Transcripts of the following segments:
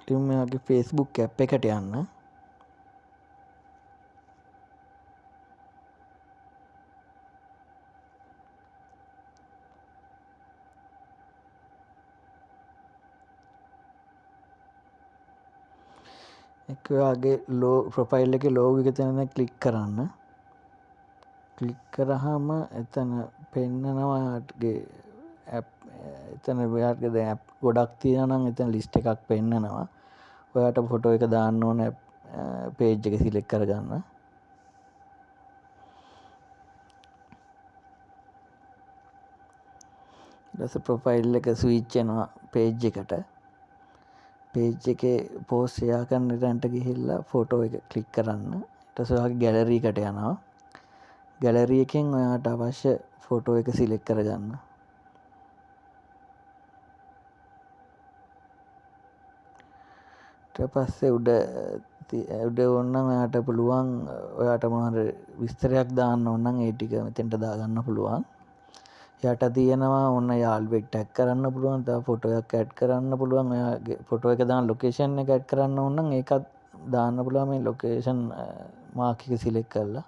ඉතින් මෙයාගේ Facebook app එකට යන්න. එක ඔයාගේ ප්‍රොෆයිල් එකේ ලෝගෝ එක තැන ක්ලික් කරන්න. ක්ලික් කරාම එතන පෙන්නනවා ඔයාගේ ඇප් එතන ඔයාගේ දැන් ඇප් ගොඩක් තියෙනවා නම් එතන ලිස්ට් එකක් පෙන්නනවා. ඔයාට ෆොටෝ එක දාන්න ඕන පේජ් එක සිලෙක්ට් කරගන්න. ඊට ප්‍රොෆයිල් එක ස්විච් වෙනවා පේජ් එකට. පේජ් එකේ පෝස්ට් ෂෙයා කරන තැනට ගිහිල්ලා ෆොටෝ එක ක්ලික් කරන්න. ඊට පස්සේ ඔයාගේ ගැලරි එකට යනවා. ගැලරි එකෙන් ඔයාට අවශ්‍ය ෆොටෝ එක සිලෙක්ට් කරගන්න. ඊට පස්සේ උඩ ඕනනම් ඔයාට පුළුවන් ඔයාට මොනවාරි විස්තරයක් දාන්න ඕන නම් ඒ ටික මෙතෙන්ට දාගන්න පුළුවන්. යට තියෙනවා ඔන්න යාළුවෙක් ටැග් කරන්න පුළුවන්. තව ෆොටෝ එකක් ඇඩ් කරන්න පුළුවන්. ඔයාගේ ෆොටෝ එක දාන ලොකේෂන් එක ඇඩ් කරන්න ඕන නම් ඒකත් දාන්න පුළුවන් මේ ලොකේෂන් මාක් එක සිලෙක්ට් කරලා.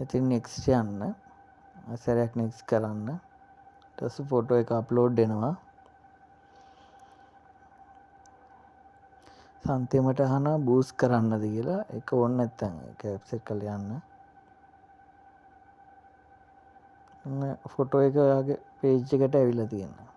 ඉතින් next යන්න. සැරයක් next කරන්න. ඊට පස්සේ ෆොටෝ එක අප්ලෝඩ් වෙනවා. අන්තිමට අහනවා බූස්ට් කරන්නද කියලා. ඒක ඕනේ නැත්නම් ඒක ඇප්සෙට් කරලා යන්න. ෆොටෝ එක ඔයාගේ පේජ් එකට ඇවිල්ලා තියෙනවා.